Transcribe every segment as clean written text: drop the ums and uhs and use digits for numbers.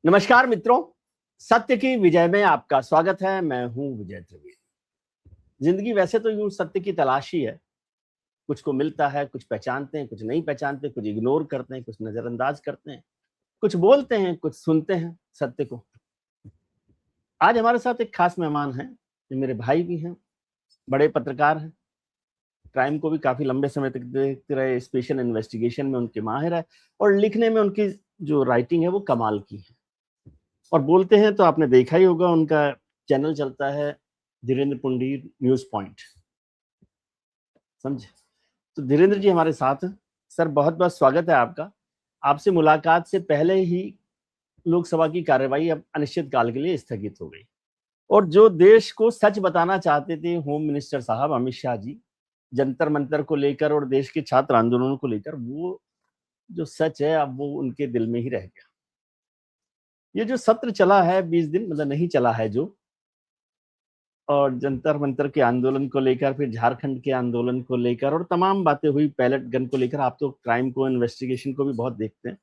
नमस्कार मित्रों, सत्य की विजय में आपका स्वागत है। मैं हूं विजय त्रिवेदी। जिंदगी वैसे तो यूं सत्य की तलाशी है। कुछ को मिलता है, कुछ पहचानते हैं, कुछ नहीं पहचानते, कुछ इग्नोर करते हैं, कुछ नजरअंदाज करते हैं, कुछ बोलते हैं, कुछ सुनते हैं सत्य को। आज हमारे साथ एक खास मेहमान हैं, जो मेरे भाई भी हैं, बड़े पत्रकार हैं, क्राइम को भी काफी लंबे समय तक देखते रहे, स्पेशल इन्वेस्टिगेशन में उनके माहिर है और लिखने में उनकी जो राइटिंग है वो कमाल की है। और बोलते हैं तो आपने देखा ही होगा, उनका चैनल चलता है धीरेन्द्र पुंडीर न्यूज पॉइंट, समझे। तो धीरेन्द्र जी हमारे साथ हैं। सर बहुत बहुत स्वागत है आपका। आपसे मुलाकात से पहले ही लोकसभा की कार्यवाही अब अनिश्चित काल के लिए स्थगित हो गई और जो देश को सच बताना चाहते थे होम मिनिस्टर साहब अमित शाह जी, जंतर मंतर को लेकर और देश के छात्र आंदोलनों को लेकर, वो जो सच है अब वो उनके दिल में ही रह गया। ये जो सत्र चला है 20 दिन, मतलब नहीं चला है जो, और जंतर मंतर के आंदोलन को लेकर, फिर झारखंड के आंदोलन को लेकर और तमाम बातें हुई पैलेट गन को लेकर। आप तो क्राइम को, इन्वेस्टिगेशन को भी बहुत देखते हैं।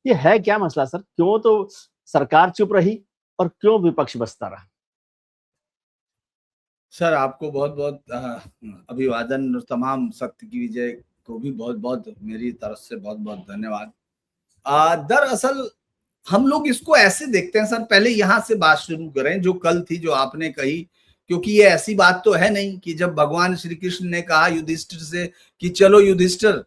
ये है क्या मसला सर? क्यों तो सरकार चुप रही और क्यों विपक्ष बसता रहा? सर आपको बहुत बहुत अभिवादन और तमाम सत्य की विजय को भी बहुत बहुत मेरी तरफ से बहुत बहुत धन्यवाद। दरअसल हम लोग इसको ऐसे देखते हैं सर, पहले यहाँ से बात शुरू करें जो कल थी, जो आपने कही, क्योंकि ये ऐसी बात तो है नहीं कि जब भगवान श्री कृष्ण ने कहा युधिष्ठिर से कि चलो युधिष्ठिर,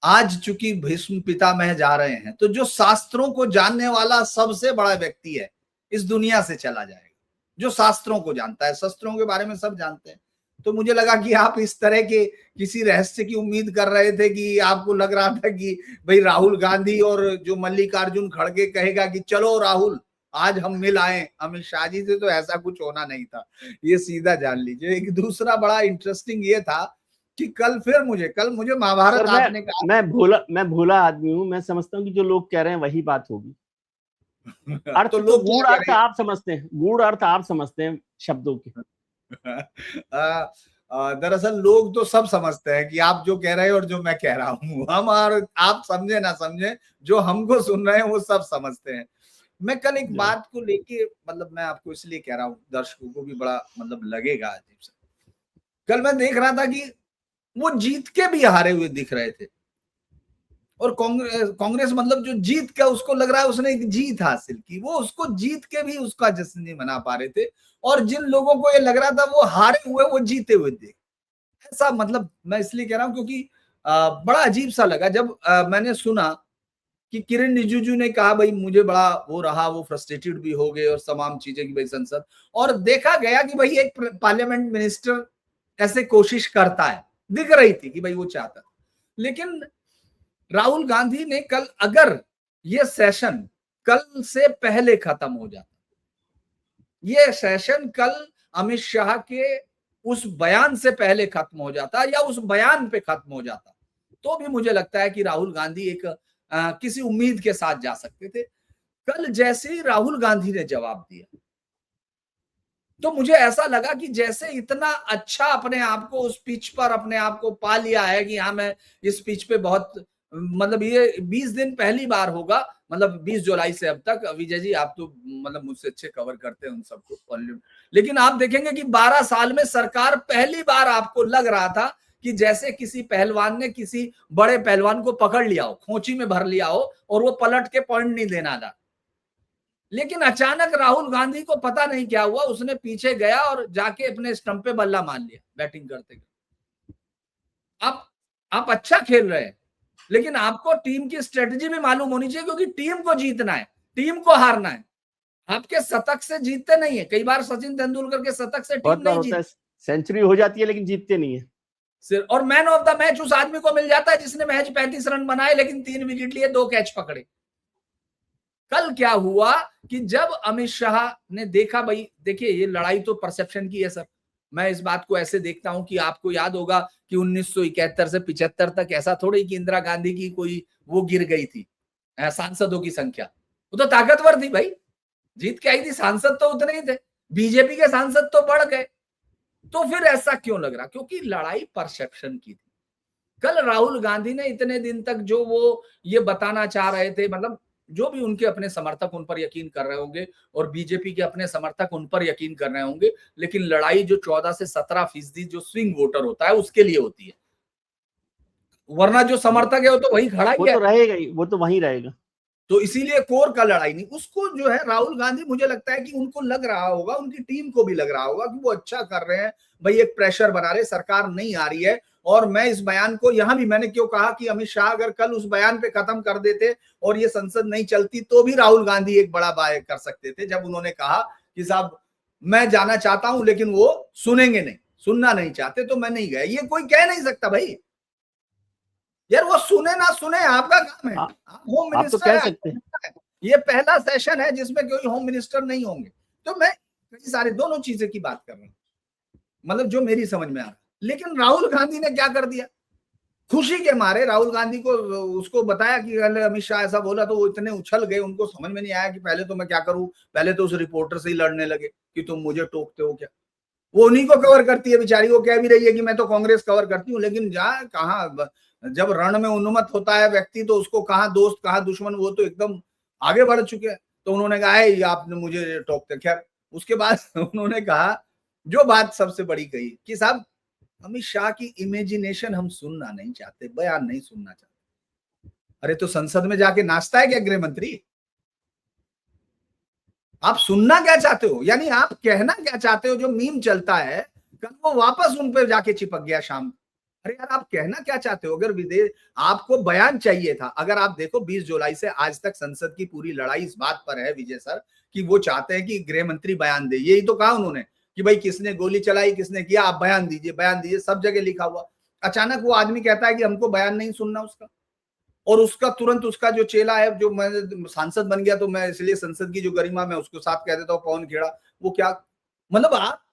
आज चूंकि भीष्म पितामह जा रहे हैं तो जो शास्त्रों को जानने वाला सबसे बड़ा व्यक्ति है इस दुनिया से चला जाएगा, जो शास्त्रों को जानता है, शस्त्रों के बारे में सब जानते हैं। तो मुझे लगा कि आप इस तरह के किसी रहस्य की उम्मीद कर रहे थे कि आपको लग रहा था कि भाई राहुल गांधी और जो मल्लिकार्जुन खड़गे कहेगा कि चलो राहुल आज हम मिल आए अमित शाह जी से, तो ऐसा कुछ होना नहीं था, ये सीधा जान लीजिए। एक दूसरा बड़ा इंटरेस्टिंग ये था कि कल मुझे महाभारत आपने कहा। मैं भूला आदमी हूँ। मैं समझता हूँ कि जो लोग कह रहे हैं वही बात होगी। अर्थ तो तो लोग गूढ़ क्या अर्थ आप समझते हैं, गूढ़ अर्थ आप समझते हैं शब्दों के। दरअसल लोग तो सब समझते हैं कि आप जो कह रहे हैं और जो मैं कह रहा हूँ, हम और आप समझे ना समझे, जो हमको सुन रहे हैं वो सब समझते हैं। मैं कल एक बात को लेके, मतलब मैं आपको इसलिए कह रहा हूँ, दर्शकों को भी बड़ा मतलब लगेगा अजीब सा। कल मैं देख रहा था कि वो जीत के भी हारे हुए दिख रहे थे और कांग्रेस मतलब जो जीत का उसको लग रहा है उसने एक जीत हासिल की, वो उसको जीत के भी उसका जश्न नहीं मना पा रहे थे। और जिन लोगों को ये लग रहा था वो हारे हुए वो जीते हुए थे, ऐसा मतलब मैं इसलिए कह रहा हूं क्योंकि बड़ा अजीब सा लगा जब मैंने सुना कि किरण रिजिजू ने कहा भाई मुझे बड़ा वो रहा, वो फ्रस्ट्रेटेड भी हो गए और तमाम चीजें की भाई संसद, और देखा गया कि भाई एक पार्लियामेंट मिनिस्टर ऐसे कोशिश करता है, दिख रही थी कि भाई वो चाहता। लेकिन राहुल गांधी ने कल, अगर ये सेशन कल से पहले खत्म हो जाता, ये सेशन कल अमित शाह के उस बयान से पहले खत्म हो जाता या उस बयान पे खत्म हो जाता, तो भी मुझे लगता है कि राहुल गांधी एक किसी उम्मीद के साथ जा सकते थे। कल जैसे ही राहुल गांधी ने जवाब दिया तो मुझे ऐसा लगा कि जैसे इतना अच्छा अपने आप को उस पिच पर अपने आप को पा लिया है कि हाँ मैं इस पिच पे बहुत, मतलब ये 20 दिन पहली बार होगा, मतलब 20 जुलाई से अब तक। विजय जी आप तो मतलब मुझसे अच्छे कवर करते हैं उन सबको, लेकिन आप देखेंगे कि 12 साल में सरकार पहली बार आपको लग रहा था कि जैसे किसी पहलवान ने किसी बड़े पहलवान को पकड़ लिया हो, खोची में भर लिया हो और वो पलट के पॉइंट नहीं देना था। लेकिन अचानक राहुल गांधी को पता नहीं क्या हुआ, उसने पीछे गया और जाके अपने स्टंप पे बल्ला मान लिया बैटिंग करते करते। आप अच्छा खेल रहे हैं, लेकिन आपको टीम की स्ट्रेटजी भी मालूम होनी चाहिए, क्योंकि टीम को जीतना है, टीम को हारना है। आपके शतक से जीतते नहीं है, कई बार सचिन तेंदुलकर के शतक से टीम नहीं जीतती, सेंचुरी हो जाती है लेकिन जीतते नहीं है सिर्फ। और मैन ऑफ द मैच उस आदमी को मिल जाता है जिसने महज 35 रन बनाए लेकिन 3 विकेट लिए, 2 कैच पकड़े। कल क्या हुआ कि जब अमित शाह ने देखा, भाई देखिए ये लड़ाई तो परसेप्शन की है सर। मैं इस बात को ऐसे देखता हूं कि आपको याद होगा कि 1971 से 75 तक ऐसा थोड़ी कि इंदिरा गांधी की कोई वो गिर गई थी सांसदों की संख्या, वो तो ताकतवर थी भाई, जीत के आई थी, सांसद तो उतने ही थे, बीजेपी के सांसद तो बढ़ गए। तो फिर ऐसा क्यों लग रहा? क्योंकि लड़ाई परसेप्शन की थी। कल राहुल गांधी ने इतने दिन तक जो वो ये बताना चाह रहे थे, मतलब जो भी उनके अपने समर्थक उन पर यकीन कर रहे होंगे और बीजेपी के अपने समर्थक उन पर यकीन कर रहे होंगे, लेकिन लड़ाई जो 14 से 17% जो स्विंग वोटर होता है उसके लिए होती है, वरना जो समर्थक है वो तो वही खड़ा ही वो है। तो रहेगा ही, वो तो वहीं रहेगा। तो इसीलिए कोर का लड़ाई नहीं, उसको जो है राहुल गांधी, मुझे लगता है कि उनको लग रहा होगा, उनकी टीम को भी लग रहा होगा कि वो अच्छा कर रहे हैं भाई, एक प्रेशर बना रहे, सरकार नहीं आ रही है। और मैं इस बयान को यहां भी मैंने क्यों कहा कि अमित शाह अगर कल उस बयान पे खत्म कर देते और ये संसद नहीं चलती तो भी राहुल गांधी एक बड़ा बाय कर सकते थे, जब उन्होंने कहा कि साहब मैं जाना चाहता हूं लेकिन वो सुनेंगे नहीं, सुनना नहीं चाहते तो मैं नहीं गया। ये कोई कह नहीं सकता भाई, यार वो सुने ना सुने आपका काम है, आप होम आप तो मिनिस्टर कह है। सकते हैं। ये पहला सेशन है जिसमें कोई होम मिनिस्टर नहीं होंगे, तो मैं कई सारे दोनों चीजें की बात कर रहा हूं, मतलब जो मेरी समझ में आ रहा। लेकिन राहुल गांधी ने क्या कर दिया, खुशी के मारे राहुल गांधी को उसको बताया कि अमित शाह ऐसा बोला तो वो इतने उछल गए, उनको समझ में नहीं आया कि पहले तो मैं क्या करूं, पहले तो उस रिपोर्टर से ही लड़ने लगे कि तुम मुझे टोकते हो क्या। वो उन्हीं को कवर करती है बेचारी, वो कह भी रही है कि मैं तो कांग्रेस कवर करती हूँ, लेकिन जहां कहाँ जब रण में उन्मत्त होता है व्यक्ति तो उसको कहाँ दोस्त कहाँ दुश्मन, वो तो एकदम आगे बढ़ चुके हैं। तो उन्होंने कहा है आपने मुझे टोकते, खैर उसके बाद उन्होंने कहा जो बात सबसे बड़ी कही कि साहब अमित शाह की इमेजिनेशन हम सुनना नहीं चाहते, बयान नहीं सुनना चाहते। अरे तो संसद में जाके नाचता है क्या गृह मंत्री? आप सुनना क्या चाहते हो, यानी आप कहना क्या चाहते हो? जो मीम चलता है कल वो वापस उन पर जाके चिपक गया शाम। अरे यार आप कहना क्या चाहते हो? अगर विदेश आपको बयान चाहिए था, अगर आप देखो 20 जुलाई से आज तक संसद की पूरी लड़ाई इस बात पर है विजय सर कि वो चाहते हैं कि गृह मंत्री बयान दे। यही तो कहा उन्होंने कि भाई किसने गोली चलाई, किसने किया, आप बयान दीजिए, बयान दीजिए, सब जगह लिखा हुआ। अचानक वो आदमी कहता है कि हमको बयान नहीं सुनना उसका, और उसका तुरंत उसका जो चेला है, जो मैं सांसद बन गया तो मैं इसलिए संसद की जो गरिमा मैं उसको साथ कह देता हूँ पवन खेड़ा, वो क्या मतलब आप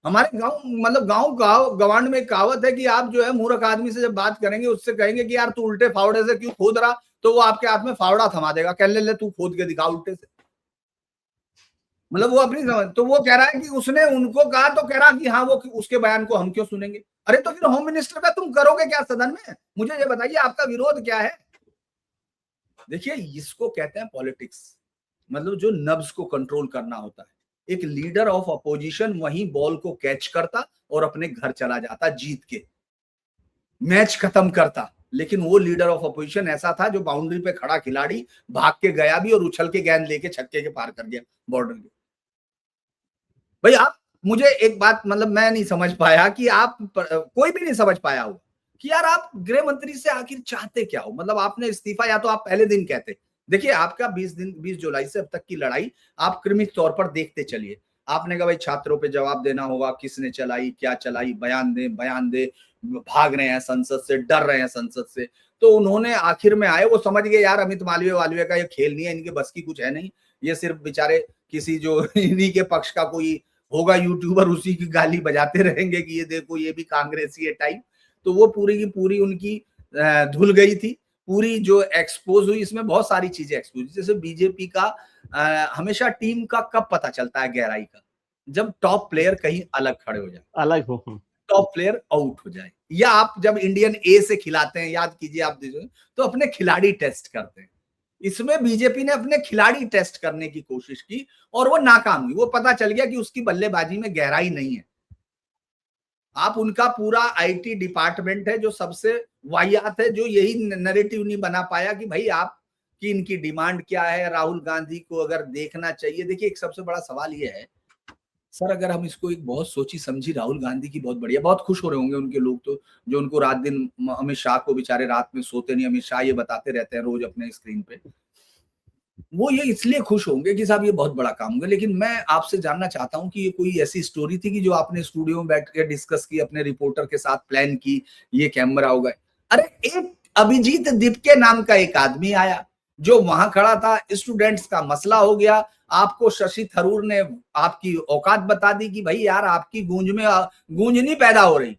हमारे गांव मतलब गांव गवांड में कहावत है कि आप जो है मूर्ख आदमी से जब बात करेंगे उससे कहेंगे कि यार तू उल्टे फावड़े से क्यों खोद रहा, तो वो आपके हाथ में फावड़ा थमा देगा, कह ले तू खोद के दिखा उल्टे से। मतलब वो अपनी समझ, तो वो कह रहा है कि उसने उनको कहा तो कह रहा कि हाँ वो उसके बयान को हम क्यों सुनेंगे। अरे तो फिर होम मिनिस्टर का तुम करोगे क्या सदन में? मुझे ये बताइए आपका विरोध क्या है? देखिए इसको कहते हैं पॉलिटिक्स, मतलब जो नब्ज को कंट्रोल करना होता है। एक लीडर ऑफ अपोजिशन वहीं बॉल को कैच करता और अपने घर चला जाता जीत के, मैच खत्म करता। लेकिन वो लीडर ऑफ अपोजिशन ऐसा था जो बाउंड्री पे खड़ा खिलाड़ी भाग के गया भी और उछल के गेंद लेके छक्के के पार कर गया बॉर्डर के। भाई आप मुझे एक बात मतलब मैं नहीं समझ पाया कि आप कोई भी नहीं समझ पाया हो कि यार आप गृह मंत्री से आखिर चाहते क्या हो? मतलब आपने इस्तीफा या तो आप पहले दिन कहते। देखिए आपका 20 जुलाई से अब तक की लड़ाई आप क्रमिक तौर पर देखते चलिए। आपने कहा भाई छात्रों पे जवाब देना होगा, किसने चलाई, क्या चलाई, बयान दे, भाग रहे हैं संसद से, डर रहे हैं संसद से। तो उन्होंने आखिर में आए, वो समझ गए यार अमित मालवीय वालवीय का ये खेल नहीं है, इनके बस की कुछ है नहीं, ये सिर्फ बेचारे किसी जो इन्हीं के पक्ष का कोई होगा यूट्यूबर, उसी की गाली बजाते रहेंगे कि ये देखो ये भी कांग्रेसी है टाइप। तो वो पूरी की पूरी उनकी धुल गई थी, पूरी जो एक्सपोज हुई। इसमें बहुत सारी चीजें एक्सपोज, जैसे बीजेपी का हमेशा टीम का कब पता चलता है गहराई का, जब टॉप प्लेयर कहीं अलग खड़े हो जाए, अलग हो, टॉप प्लेयर आउट हो जाए, या आप जब इंडियन ए से खिलाते हैं, याद कीजिए आप देखिए तो अपने खिलाड़ी टेस्ट करते हैं। इसमें बीजेपी ने अपने खिलाड़ी टेस्ट करने की कोशिश की और वो नाकाम हुई। वो पता चल गया कि उसकी बल्लेबाजी में गहराई नहीं है। आप उनका पूरा आईटी डिपार्टमेंट है जो सबसे वाहियात है, जो यही नैरेटिव नहीं बना पाया कि भाई आप कि इनकी डिमांड क्या है, राहुल गांधी को अगर देखना चाहिए। देखिए एक सबसे बड़ा सवाल ये है सर, अगर हम इसको एक बहुत सोची समझी राहुल गांधी की बहुत बढ़िया, बहुत खुश हो रहे होंगे उनके लोग तो, जो उनको रात दिन अमित शाह को बेचारे रात में सोते नहीं, अमित शाह ये बताते रहते हैं रोज अपने स्क्रीन पे, वो ये इसलिए खुश होंगे कि साहब ये बहुत बड़ा काम होगा। लेकिन मैं आपसे जानना चाहता हूं कि ये कोई ऐसी स्टोरी थी कि जो आपने स्टूडियो में बैठ के डिस्कस की, अपने रिपोर्टर के साथ प्लान की, ये कैमरा होगा? अरे एक अभिजीत दिपके नाम का एक आदमी आया जो वहां खड़ा था, स्टूडेंट्स का मसला हो गया, आपको शशि थरूर ने आपकी औकात बता दी कि भाई यार आपकी गूंज में गूंज नहीं पैदा हो रही।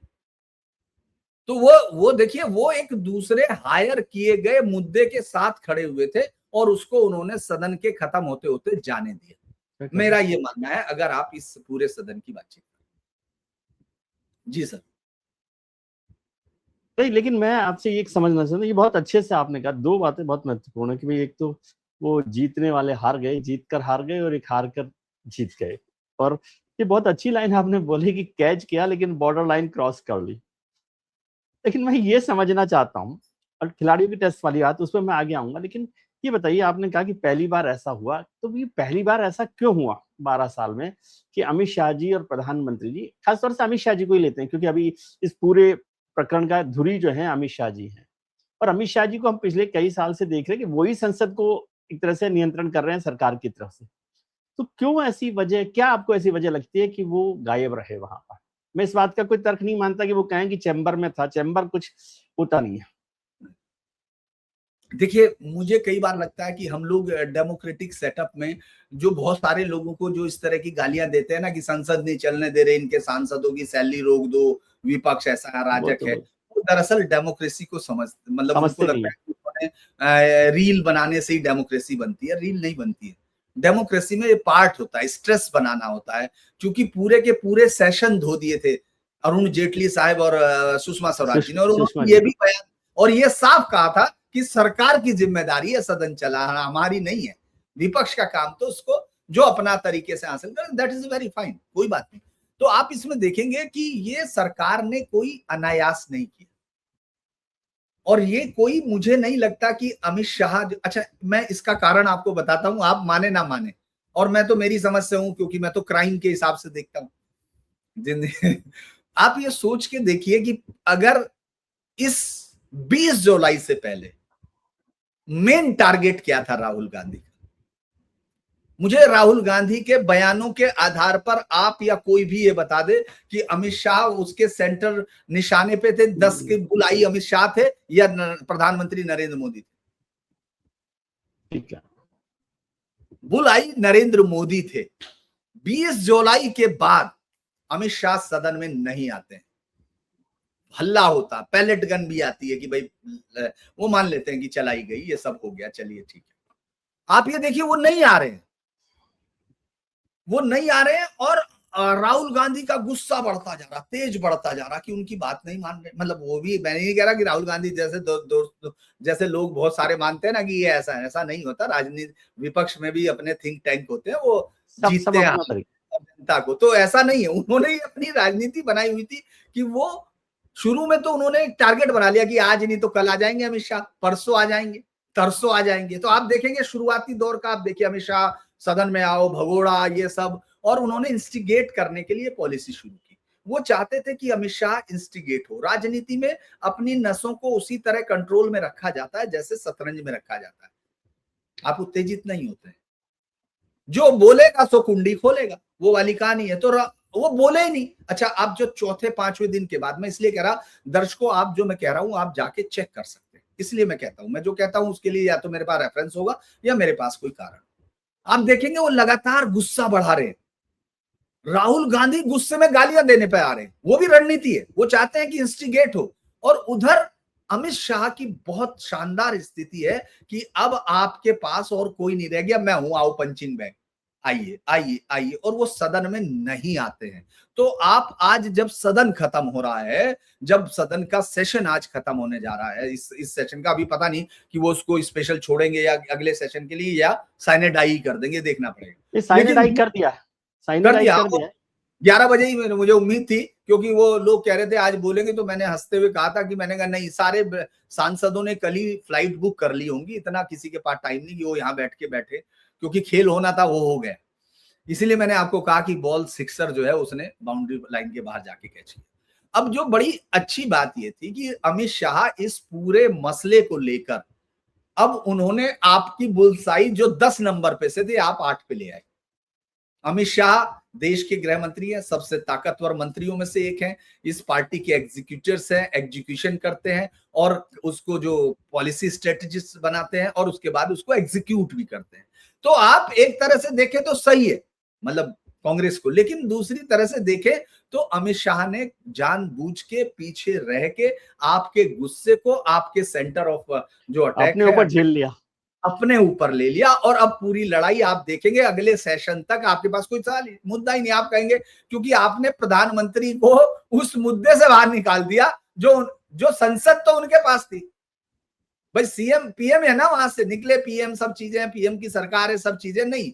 तो वो देखिए वो एक दूसरे हायर किए गए मुद्दे के साथ खड़े हुए थे और उसको उन्होंने सदन के खत्म होते होते जाने दिया। मेरा ये मानना है अगर आप इस पूरे सदन की बातचीत। जी सर। नहीं, लेकिन मैं आपसे ये समझना चाहता हूँ, ये बहुत अच्छे से आपने कहा, दो बातें बहुत महत्वपूर्ण है कि भाई एक तो वो जीतने वाले हार गए, जीत कर हार गए और एक हार कर जीत गए। और ये बहुत अच्छी लाइन आपने बोली कि कैच किया लेकिन बॉर्डर लाइन क्रॉस कर ली। लेकिन मैं ये समझना चाहता हूँ, और खिलाड़ियों की टेस्ट वाली बात उस पर मैं आगे आऊंगा, लेकिन ये बताइए, आपने कहा कि पहली बार ऐसा हुआ, तो ये पहली बार ऐसा क्यों हुआ 12 साल में कि अमित शाह जी और प्रधानमंत्री जी, खासतौर से अमित शाह जी को ही लेते हैं क्योंकि अभी इस पूरे प्रकरण का धुरी जो है अमित शाह जी हैं, और अमित शाह जी को हम पिछले कई साल से देख रहे हैं कि वही संसद को एक तरह से नियंत्रण कर रहे हैं सरकार की तरफ से। तो क्यों ऐसी वजह, क्या आपको ऐसी वजह लगती है कि वो गायब रहे वहां पर? मैं इस बात का कोई तर्क नहीं मानता कि वो कहें कि चैम्बर में था, चैम्बर कुछ होता नहीं है। देखिए, मुझे कई बार लगता है कि हम लोग डेमोक्रेटिक सेटअप में जो बहुत सारे लोगों को जो इस तरह की गालियां देते हैं ना कि संसद नहीं चलने दे रहे, इनके सांसदों की सैलरी रोक दो, विपक्ष ऐसा वो अराजक तो है, वो दरअसल डेमोक्रेसी को मतलब उनको समझते नहीं लगता है। है कि रील बनाने से ही डेमोक्रेसी बनती है। रील नहीं बनती है। डेमोक्रेसी में ये पार्ट होता है, स्ट्रेस बनाना होता है। क्योंकि पूरे के पूरे सेशन धो दिए थे अरुण जेटली साहब और सुषमा स्वराज जी ने, और सुषमा उन्होंने जी ये ने। भी बयान और ये साफ कहा था कि सरकार की जिम्मेदारी है सदन चलाना, हमारी नहीं है। विपक्ष का काम तो उसको जो अपना तरीके से हासिल करे, दैट इज वेरी फाइन, कोई बात नहीं। तो आप इसमें देखेंगे कि ये सरकार ने कोई अनायास नहीं किया, और ये कोई, मुझे नहीं लगता कि अमित शाह, अच्छा मैं इसका कारण आपको बताता हूं, आप माने ना माने, और मैं तो मेरी समझ से हूं क्योंकि मैं तो क्राइम के हिसाब से देखता हूं जिंदगी। आप ये सोच के देखिए कि अगर इस 20 जुलाई से पहले मेन टारगेट क्या था राहुल गांधी का, मुझे राहुल गांधी के बयानों के आधार पर आप या कोई भी ये बता दे कि अमित शाह उसके सेंटर निशाने पे थे, 10 के बुलाई अमित शाह थे या प्रधानमंत्री नरेंद्र मोदी थे? ठीक है। बुलाई नरेंद्र मोदी थे। 20 जुलाई के बाद अमित शाह सदन में नहीं आते हैं। हल्ला होता, पैलेट गन भी आती है कि भाई वो मान लेते हैं कि चलाई गई, ये सब हो गया, चलिए ठीक है। आप ये देखिए, वो नहीं आ रहे हैं, वो नहीं आ रहे हैं, और राहुल गांधी का गुस्सा बढ़ता जा रहा, तेज बढ़ता जा रहा कि उनकी बात नहीं मान रहे। मतलब वो भी, मैं नहीं कह रहा कि राहुल गांधी जैसे दोस्त जैसे लोग बहुत सारे मानते हैं ना कि ये ऐसा नहीं होता। राजनीति विपक्ष में भी अपने थिंक टैंक होते हैं, वो सब जीतते हैं अपना तरीका। जनता को, तो ऐसा नहीं है। उन्होंने अपनी राजनीति बनाई हुई थी कि वो शुरू में तो उन्होंने एक टारगेट बना लिया कि आज नहीं तो कल आ जाएंगे अमित शाह, परसों आ जाएंगे, तरसों आ जाएंगे। तो आप देखेंगे शुरुआती दौर का, आप देखिए अमित शाह सदन में आओ, भगोड़ा, ये सब, और उन्होंने इंस्टिगेट करने के लिए पॉलिसी शुरू की। वो चाहते थे कि अमित शाह इंस्टिगेट हो। राजनीति में अपनी नसों को उसी तरह कंट्रोल में रखा जाता है जैसे शतरंज में रखा जाता है। आप उत्तेजित नहीं होते हैं, जो बोलेगा सो कुंडी खोलेगा, वो वाली कहानी है। तो वो बोले ही नहीं। अच्छा, आप जो चौथे पांचवें दिन के बाद, मैं इसलिए कह रहा दर्शकों, आप जो मैं कह रहा हूं आप जाके चेक कर सकते हैं, इसलिए मैं कहता हूं, मैं जो कहता हूं उसके लिए या तो मेरे पास रेफरेंस होगा या मेरे पास कोई कारण। आप देखेंगे वो लगातार गुस्सा बढ़ा रहे हैं। राहुल गांधी गुस्से में गालियां देने पे आ रहे हैं, वो भी रणनीति है, वो चाहते हैं कि इंस्टिगेट हो। और उधर अमित शाह की बहुत शानदार स्थिति है कि अब आपके पास और कोई नहीं रह गया, मैं हूं, आओ पंचिंग बैग, आइए आइए आइए, और वो सदन में नहीं आते हैं। तो आप आज जब सदन खत्म हो रहा है, जब सदन का सेशन आज खत्म होने जा रहा है, इस सेशन का अभी पता नहीं कि वो उसको स्पेशल छोड़ेंगे या अगले सेशन के लिए या साइनेडाई कर देंगे, देखना पड़ेगा। ये साइनेडाई कर दिया, साइनेडाई कर दिया। 11 बजे ही मुझे उम्मीद थी, क्योंकि वो लोग कह रहे थे आज बोलेंगे, तो मैंने हंसते हुए कहा था कि मैंने कहा नहीं, सारे सांसदों ने कल ही फ्लाइट बुक कर ली होंगी, इतना किसी के पास टाइम नहीं कि वो यहाँ बैठ के बैठे, क्योंकि खेल होना था वो हो गया। इसीलिए मैंने आपको कहा कि बॉल सिक्सर जो है उसने बाउंड्री लाइन के बाहर जाके कैच किया। अब जो बड़ी अच्छी बात ये थी कि अमित शाह इस पूरे मसले को लेकर, अब उन्होंने आपकी बुलसाई जो 10 नंबर पे से थे, आप 8 पे ले आए। अमित शाह देश के गृह मंत्री हैं, सबसे ताकतवर मंत्रियों में से एक हैं, इस पार्टी के एग्जीक्यूटिव्स हैं, एग्जीक्यूशन करते हैं और उसको जो पॉलिसी स्ट्रेटेजिस्ट बनाते हैं और उसके बाद उसको एग्जीक्यूट भी करते हैं। तो आप एक तरह से देखें तो सही है, मतलब कांग्रेस को, लेकिन दूसरी तरह से देखें तो अमित शाह ने जानबूझ के पीछे रह के आपके गुस्से को, आपके सेंटर ऑफ जो अटैक अपने ऊपर झेल लिया, अपने ऊपर ले लिया। और अब पूरी लड़ाई आप देखेंगे अगले सेशन तक, आपके पास कोई सवाल मुद्दा ही नहीं। आप कहेंगे क्योंकि आपने प्रधानमंत्री को उस मुद्दे से बाहर निकाल दिया जो संसद तो उनके पास थी। भाई सीएम पीएम है ना, वहां से निकले पीएम, सब चीजें, पीएम की सरकार है, सब चीजें नहीं।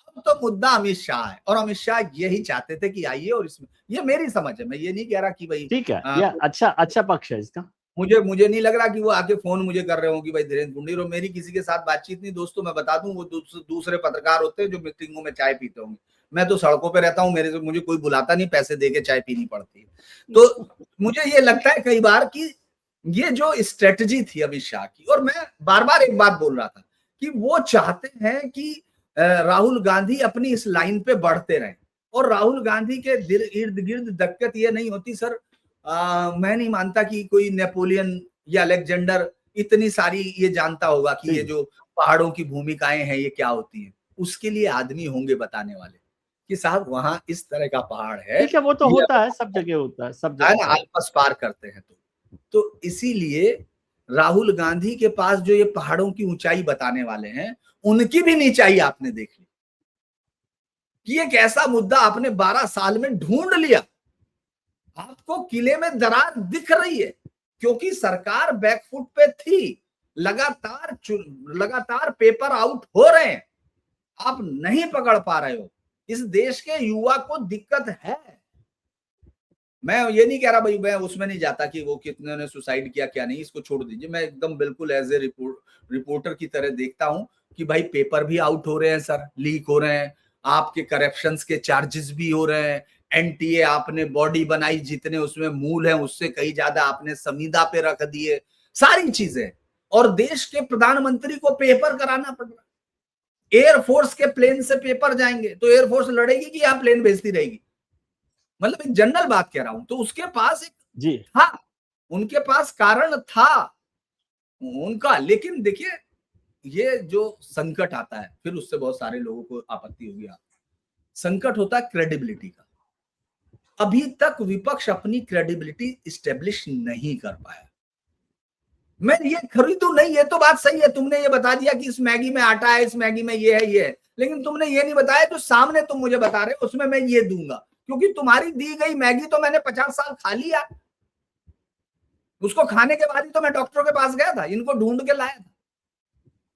अब तो मुद्दा अमित शाह है, और अमित शाह यही चाहते थे कि आइए, और इसमें ये मेरी समझ है, मैं ये नहीं कह रहा कि भाई ठीक है, यह अच्छा अच्छा पक्ष है इसका। मुझे नहीं लग रहा कि वो आके फोन मुझे कर रहे हो कि भाई धीरेन्द्र पुंडीर, और मेरी किसी के साथ बातचीत नहीं दोस्तों, मैं बता दूं, वो दूसरे पत्रकार होते हैं जो मीटिंगों में चाय पीते होंगे। मैं तो सड़कों पे रहता हूँ, मेरे से मुझे कोई बुलाता नहीं, पैसे दे के चाय पीनी पड़ती है। तो मुझे ये लगता है कई बार कि ये जो स्ट्रेटजी थी अमित शाह की, और मैं बार बार एक बात बोल रहा था कि वो चाहते हैं कि राहुल गांधी अपनी इस लाइन पे बढ़ते रहें, और राहुल गांधी के इर्द गिर्द दिक्कत ये नहीं होती सर। मैं नहीं मानता कि कोई नेपोलियन या अलेक्जेंडर इतनी सारी ये जानता होगा कि ये जो पहाड़ों की भूमिकाएं हैं ये क्या होती है। उसके लिए आदमी होंगे बताने वाले कि साहब वहां इस तरह का पहाड़ है। ठीक है, वो तो होता है, सब जगह होता है, सब है जगह ना, आपस पार करते हैं तो इसीलिए राहुल गांधी के पास जो ये पहाड़ों की ऊंचाई बताने वाले हैं, उनकी भी नीचाई आपने देख ली कि एक ऐसा मुद्दा आपने 12 साल में ढूंढ लिया। आपको किले में दरार दिख रही है क्योंकि सरकार बैकफुट पे थी, लगातार पेपर आउट हो रहे हैं, आप नहीं पकड़ पा रहे हो। इस देश के युवा को दिक्कत है। मैं ये नहीं कह रहा भाई, मैं उसमें नहीं जाता कि वो कितने ने सुसाइड किया क्या नहीं, इसको छोड़ दीजिए। मैं एकदम बिल्कुल एज ए रिपोर्टर की तरह देखता हूं कि भाई पेपर भी आउट हो रहे हैं सर, लीक हो रहे हैं, आपके करप्शंस के चार्जेस भी हो रहे हैं, एनटीए आपने बॉडी बनाई जितने उसमें मूल है उससे कहीं ज्यादा आपने संविदा पे रख दिए, सारी चीजें। और देश के प्रधानमंत्री को पेपर कराना पड़ रहा है। एयरफोर्स के प्लेन से पेपर जाएंगे तो एयरफोर्स लड़ेगी कि यहाँ प्लेन भेजती रहेगी? मतलब एक जनरल बात कह रहा हूं। तो उसके पास एक जी था, उनके पास कारण था उनका। लेकिन देखिए ये जो संकट आता है, फिर उससे बहुत सारे लोगों को आपत्ति होगी। संकट होता है क्रेडिबिलिटी का। अभी तक विपक्ष अपनी क्रेडिबिलिटी स्टेब्लिश नहीं कर पाया। मैं ये खरीदू नहीं, ये तो बात सही है, तुमने ये बता दिया कि इस मैगी में आटा है, इस मैगी में ये है, लेकिन तुमने ये नहीं बताया जो सामने तुम मुझे बता रहे हो उसमें मैं ये दूंगा, क्योंकि तुम्हारी दी गई मैगी तो मैंने 50 साल खा लिया। उसको खाने के बाद ही तो मैं डॉक्टर के पास गया था, इनको ढूंढ के लाया था।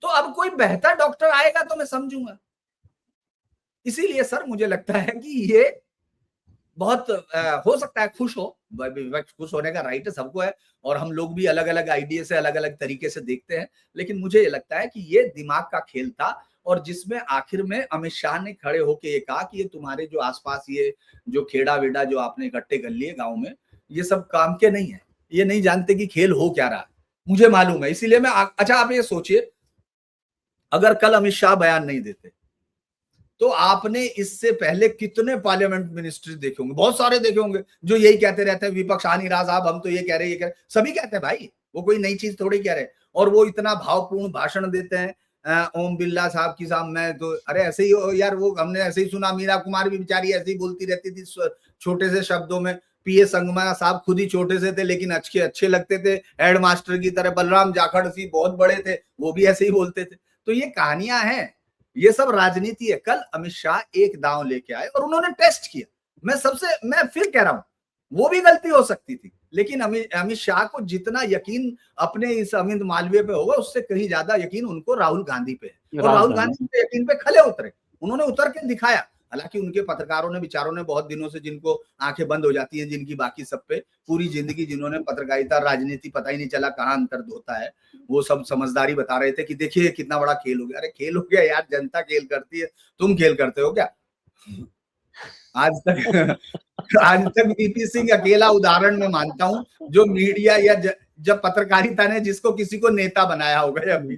तो अब कोई बेहतर डॉक्टर आएगा तो मैं समझूंगा। इसीलिए सर मुझे लगता है कि ये बहुत हो सकता है खुश हो, खुश होने का राइट है सबको है, और हम लोग भी अलग अलग आइडिया से अलग अलग तरीके से देखते हैं। लेकिन मुझे ये लगता है कि ये दिमाग का खेल था, और जिसमें आखिर में अमित शाह ने खड़े होके ये कहा कि ये तुम्हारे जो आसपास ये जो खेड़ा वेड़ा जो आपने इकट्ठे कर लिए गाँव में, ये सब काम के नहीं है, ये नहीं जानते कि खेल हो क्या रहा है, मुझे मालूम है। इसीलिए मैं अच्छा आप ये सोचिए, अगर कल अमित शाह बयान नहीं देते तो आपने इससे पहले कितने पार्लियामेंट मिनिस्ट्री देखे होंगे, बहुत सारे देखे होंगे जो यही कहते रहते हैं विपक्ष आ नहीं रहा साहब, हम तो ये कह रहे हैं, ये कह रहे, सभी कहते हैं भाई, वो कोई नई चीज थोड़ी कह रहे। और वो इतना भावपूर्ण भाषण देते हैं ओम बिरला साहब की, साहब मैं तो अरे ऐसे ही यार, वो हमने ऐसे ही सुना, मीरा कुमार भी बेचारी ऐसे ही बोलती रहती थी छोटे से शब्दों में। पीए संगमा साहब खुद ही छोटे से थे लेकिन अच्छे लगते थे, हेडमास्टर की तरह। बलराम जाखड़ सी बहुत बड़े थे, वो भी ऐसे ही बोलते थे। तो ये कहानियां हैं, ये सब राजनीति है। कल अमित शाह एक दांव लेके आए और उन्होंने टेस्ट किया। मैं फिर कह रहा हूं, वो भी गलती हो सकती थी, लेकिन अमित शाह को जितना यकीन अपने इस अमित मालवीय पे होगा, उससे कहीं ज्यादा यकीन उनको राहुल गांधी पे है। और राहुल गांधी के यकीन पे खले उतरे, उन्होंने उतर के दिखाया। हालांकि उनके पत्रकारों ने, बेचारों ने, बहुत दिनों से जिनको आंखें बंद हो जाती हैं, जिनकी बाकी सब पे पूरी जिंदगी जिन्होंने पत्रकारिता राजनीति पता ही नहीं चला कहाँ अंतर होता है, वो सब समझदारी बता रहे थे कि देखिए कितना बड़ा खेल हो गया। अरे खेल हो गया यार, जनता खेल करती है, तुम खेल करते हो क्या? आज तक वीपी सिंह अकेला उदाहरण मैं मानता हूं जो मीडिया या जब पत्रकारिता ने जिसको किसी को नेता बनाया होगा। अभी